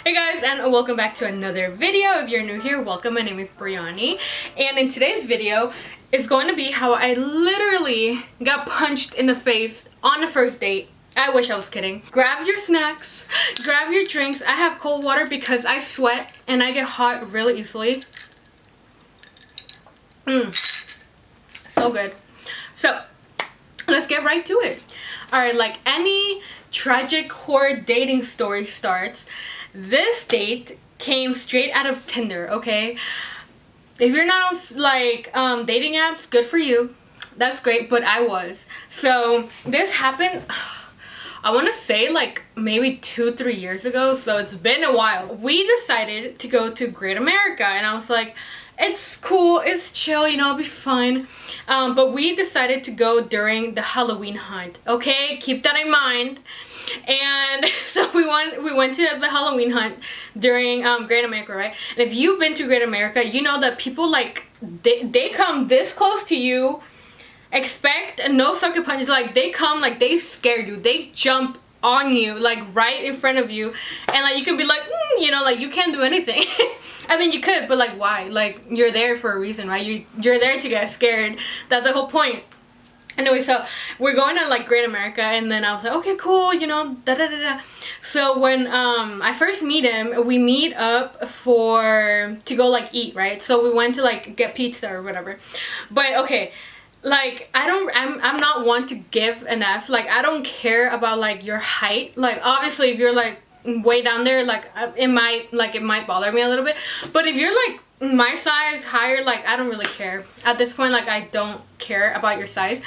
Hey guys, and welcome back to another video. If you're new here, welcome. My name is Brianni, and in today's video is going to be how I literally got punched in the face on the first date. I wish I was kidding. Grab your snacks, grab your drinks. I have cold water because I sweat and I get hot really easily. So good. So let's get right to it. Alright, like any tragic horror dating story starts, this date came straight out of Tinder, okay? If you're not on like dating apps, good for you. That's great, but I was. So this happened, I want to say like maybe 2-3 years ago, so it's been a while. We decided to go to Great America, and I was like, it's cool, it's chill, you know, it'll be fine. But we decided to go during the Halloween hunt, okay? Keep that in mind. And so we went to the Halloween hunt during Great America, right? And if you've been to Great America, you know that people like they come this close to you, expect no sucker punch, like they come like they scare you, they jump on you like right in front of you, and like you can be like you know, like you can't do anything. I mean, you could, but like why? Like you're there for a reason, right? You're there to get scared. That's the whole point. Anyway, so we're going to like Great America, and then I was like, okay, cool, you know, da da da da. So when I first meet him, we meet up to go like eat, right? So we went to like get pizza or whatever. But okay, like I'm not one to give an F. Like I don't care about like your height. Like obviously if you're like way down there, like it might bother me a little bit. But if you're like my size, higher, like I don't really care at this point. Like I don't care about your size.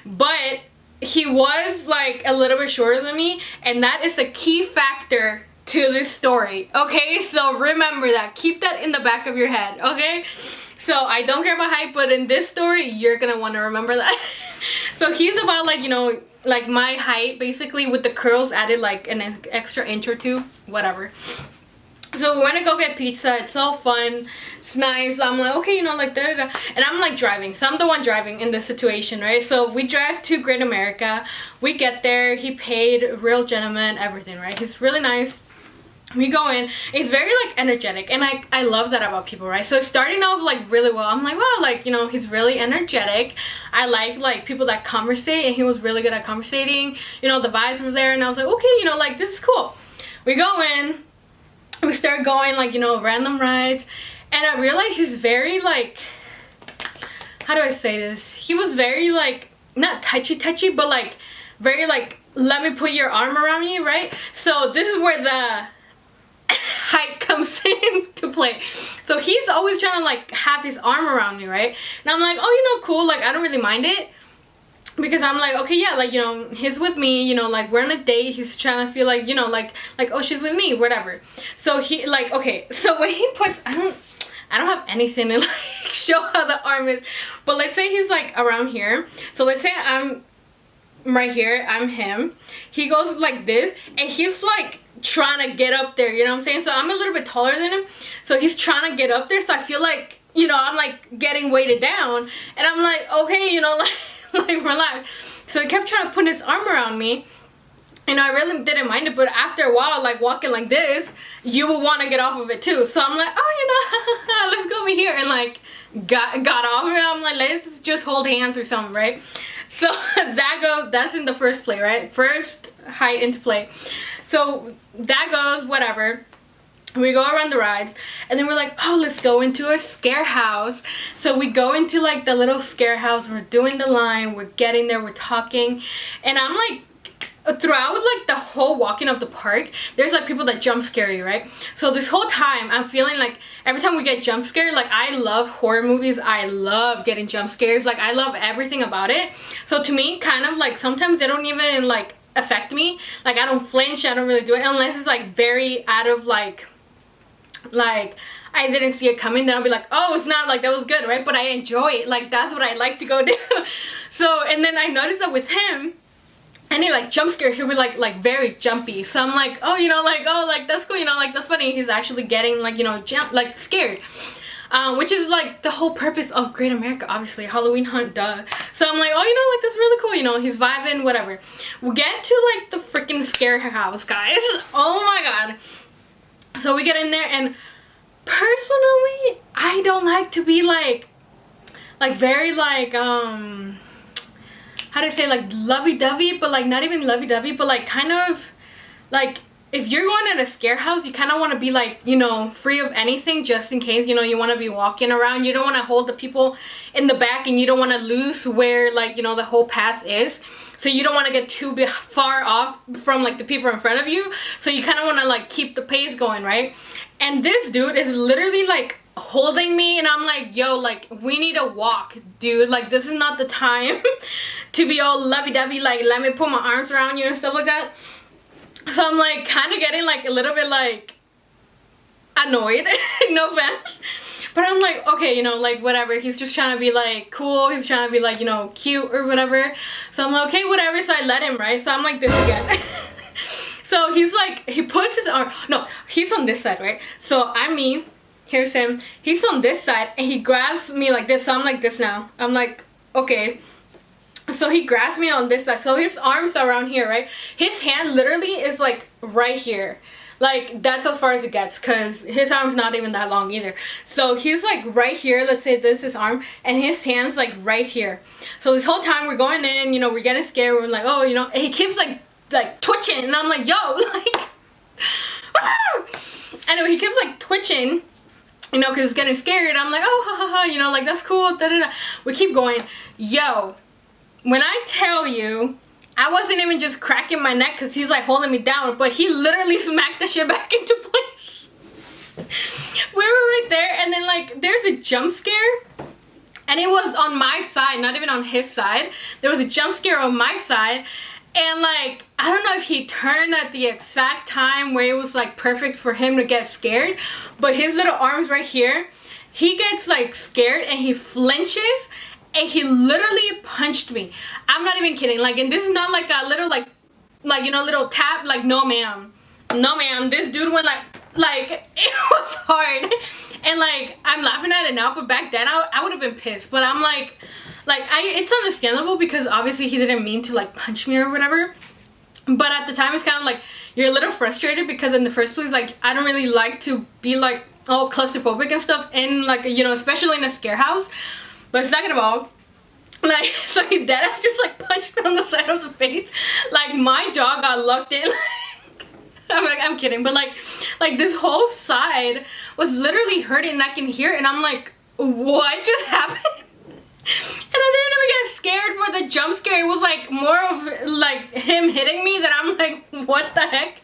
But he was like a little bit shorter than me, and that is a key factor to this story, okay? So remember that, keep that in the back of your head, okay? So I don't care about height, but in this story you're gonna want to remember that. So he's about like, you know, like my height basically, with the curls added like an extra inch or two, whatever. So we went to go get pizza. It's all fun, it's nice. I'm like, okay, you know, like da da da, and I'm like driving, so I'm the one driving in this situation, right? So we drive to Great America, we get there, he paid, real gentleman, everything, right? He's really nice. We go in, he's very like energetic, and I love that about people, right? So it's starting off like really well. I'm like, wow, like, you know, he's really energetic. I like people that conversate, and he was really good at conversating. You know, the vibes were there, and I was like, okay, you know, like this is cool. We go in, we start going like, you know, random rides, and I realized he's very like, how do I say this? He was very like, not touchy, but like very like, let me put your arm around you, right? So this is where the height comes into play. So he's always trying to like have his arm around me, right? And I'm like, oh, you know, cool, like I don't really mind it, because I'm like, okay, yeah, like, you know, he's with me, you know, like we're on a date, he's trying to feel like, you know, like oh, she's with me, whatever. So he like, okay, so when he puts, I don't have anything to like show how the arm is, but let's say he's like around here. So let's say I'm right here, I'm him, he goes like this, and he's like trying to get up there, you know what I'm saying? So I'm a little bit taller than him, so he's trying to get up there, so I feel like, you know, I'm like getting weighted down, and I'm like, okay, you know, like relax. So he kept trying to put his arm around me, and I really didn't mind it, but after a while, like walking like this, you will want to get off of it too. So I'm like, oh, you know, let's go over here, and like got off of it. I'm like, let's just hold hands or something, right? So that's in the first play, right? First height into play. So that goes, whatever. We go around the rides, and then we're like, oh, let's go into a scare house. So we go into like the little scare house, we're doing the line, we're getting there, we're talking, and I'm like, throughout like the whole walking of the park, there's like people that jump scare you, right? So this whole time I'm feeling like every time we get jump scared, like I love horror movies, I love getting jump scares, like I love everything about it. So to me, kind of like sometimes they don't even like affect me, like I don't flinch, I don't really do it unless it's like very out of like I didn't see it coming, then I'll be like, oh, it's not, like that was good, right? But I enjoy it, like that's what I like to go do. So, and then I noticed that with him, any like jump scare, he'll be like very jumpy. So I'm like, oh, you know, like, oh, like that's cool, you know, like that's funny, he's actually getting like, you know, like scared. Which is like the whole purpose of Great America, obviously, Halloween hunt, duh. So I'm like, oh, you know, like that's really cool, you know, he's vibing, whatever. We get to like the freaking scare house, guys. Oh my god. So we get in there, and personally, I don't like to be like very like how to say, like lovey-dovey, but like not even lovey-dovey, but like kind of like, if you're going at a scare house, you kind of want to be like, you know, free of anything, just in case, you know, you want to be walking around. You don't want to hold the people in the back, and you don't want to lose where, like, you know, the whole path is. So you don't want to get too far off from like the people in front of you. So you kind of want to like keep the pace going, right? And this dude is literally like holding me, and I'm like, yo, like, we need to walk, dude. Like, this is not the time to be all lovey-dovey, like, let me put my arms around you and stuff like that. So I'm like kind of getting like a little bit like annoyed, no offense, but I'm like, okay, you know, like whatever, he's just trying to be like cool, he's trying to be like, you know, cute or whatever. So I'm like, okay, whatever. So I let him, right? So I'm like this again. So he's like, he puts his arm, no, he's on this side, right? So I'm me, here's him, he's on this side, and he grabs me like this. So I'm like this now. I'm like, okay. So he grabs me on this side. So his arms are around here, right? His hand literally is like right here. Like, that's as far as it gets, because his arm's not even that long either. So he's like right here. Let's say this is his arm, and his hand's like right here. So this whole time we're going in, you know, we're getting scared. We're like, oh, you know, and he keeps like twitching, and I'm like, yo, like, ah! Anyway, he keeps like twitching, you know, because he's getting scared. I'm like, oh, ha ha ha, you know, like, that's cool. Da, da, da. We keep going. Yo, when I tell you, I wasn't even just cracking my neck because he's like holding me down, but he literally smacked the shit back into place. We were right there, and then like there's a jump scare, and it was on my side, not even on his side. There was a jump scare on my side, and like, I don't know if he turned at the exact time where it was like perfect for him to get scared, but his little arms right here, he gets like scared and he flinches, and he literally punched me. I'm not even kidding. Like, and this is not like a little like you know, little tap. Like, no ma'am, no ma'am. This dude went like it was hard. And like, I'm laughing at it now, but back then I would have been pissed. But I'm like it's understandable, because obviously he didn't mean to like punch me or whatever. But at the time, it's kind of like you're a little frustrated, because in the first place, like, I don't really like to be like all claustrophobic and stuff in, like, you know, especially in a scare house. But second of all, like, so he deadass just like punched me on the side of the face. Like, my jaw got locked in. I'm kidding, but like this whole side was literally hurting, and I can hear it, and I'm like, what just happened? And I didn't even get scared for the jump scare. It was like more of like him hitting me, that I'm like, what the heck?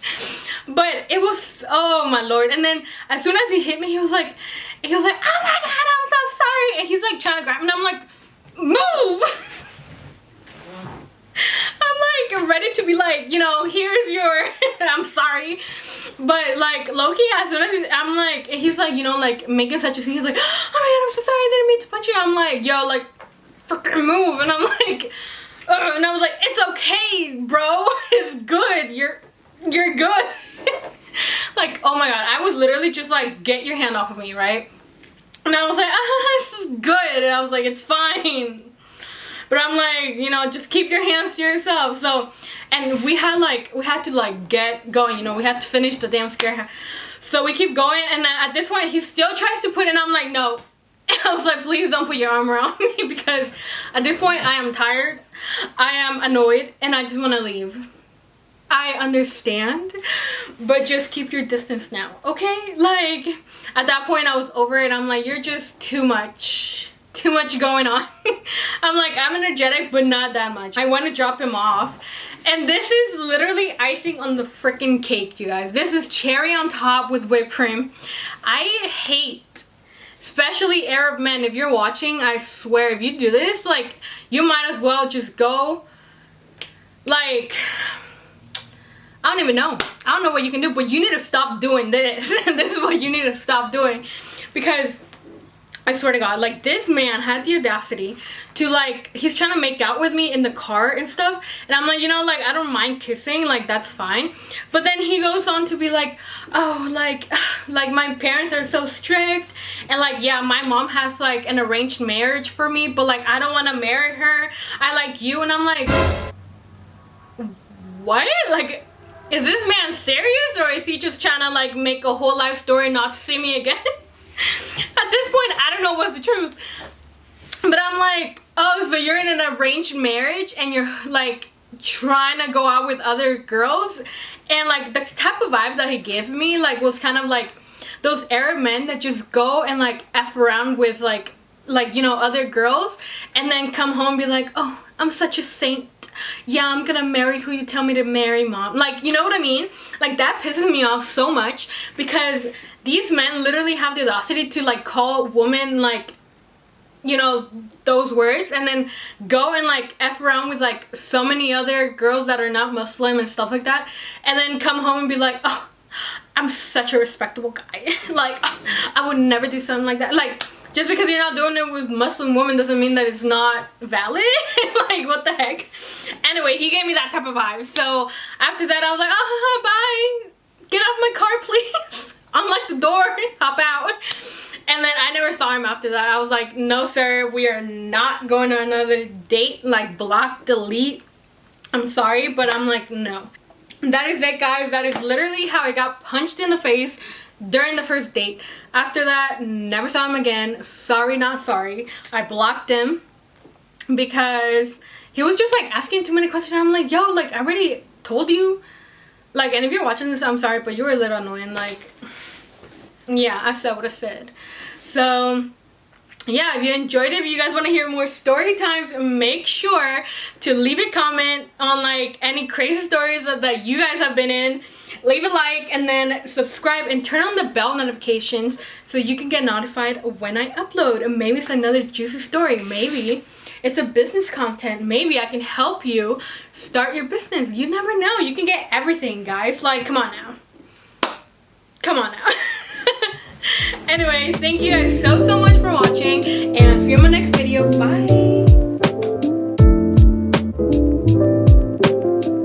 But it was, oh my lord. And then as soon as he hit me, he was like, oh my god, I'm so sorry. And he's like trying to grab me, and I'm like, move. I'm like ready to be like, you know, here's your I'm sorry. But like low-key, as soon as I'm like, he's like, you know, like making such a scene, he's like, oh my god, I'm so sorry, I didn't mean to punch you. I'm like, yo, like, freaking move. And I'm like, ugh. And I was like, it's okay, bro, it's good, you're good. Like, oh my god, I was literally just like, get your hand off of me, right? And I was like, this is good. And I was like, it's fine. But I'm like, you know, just keep your hands to yourself. So, and we had to like get going, you know, we had to finish the damn scare. So we keep going, and at this point he still tries to put it, and I'm like, no. And I was like, please don't put your arm around me, because at this point I am tired, I am annoyed, and I just want to leave. I understand, but just keep your distance now, okay? Like, at that point I was over it. I'm like, you're just too much going on. I'm like, I'm energetic, but not that much. I want to drop him off, and this is literally icing on the freaking cake, you guys. This is cherry on top with whipped cream. I hate, especially Arab men, if you're watching, I swear, if you do this, like, you might as well just go, like, I don't even know. I don't know what you can do, but you need to stop doing this. This is what you need to stop doing, because I swear to God, like, this man had the audacity to, like, he's trying to make out with me in the car and stuff, and I'm like, you know, like, I don't mind kissing, like, that's fine. But then he goes on to be like, oh, like my parents are so strict, and like, yeah, my mom has like an arranged marriage for me, but like, I don't want to marry her, I like you. And I'm like, what? Like, is this man serious, or is he just trying to like make a whole life story not to see me again? At this point, I don't know what's the truth. But I'm like, oh, so you're in an arranged marriage and you're like trying to go out with other girls? And like the type of vibe that he gave me like was kind of like those Arab men that just go and like F around with like you know, other girls and then come home and be like, oh, I'm such a saint. Yeah, I'm gonna marry who you tell me to marry, mom. Like, you know what I mean? Like, that pisses me off so much because these men literally have the audacity to like call women like, you know, those words and then go and like F around with like so many other girls that are not Muslim and stuff like that, and then come home and be like, oh, I'm such a respectable guy. Like, oh, I would never do something like that. Like, just because you're not doing it with Muslim women doesn't mean that it's not valid. Like, what the heck? Anyway, he gave me that type of vibe. So after that, I was like, oh, bye. Get off my car, please. Unlock the door. Hop out. And then I never saw him after that. I was like, no, sir. We are not going on another date. Like, block, delete. I'm sorry, but I'm like, no. That is it, guys. That is literally how I got punched in the face during the first date. After that, never saw him again. Sorry, not sorry. I blocked him because he was just like asking too many questions. I'm like, yo, like, I already told you. Like, and if you're watching this, I'm sorry, but you were a little annoying. Like, yeah, I said what I said. So yeah, if you enjoyed it, if you guys want to hear more story times, make sure to leave a comment on like any crazy stories that you guys have been in. Leave a like and then subscribe and turn on the bell notifications so you can get notified when I upload. Maybe it's another juicy story. Maybe it's a business content. Maybe I can help you start your business. You never know. You can get everything, guys. Like, come on now. Come on now. Anyway, thank you guys so much for watching, and see you in my next video. Bye.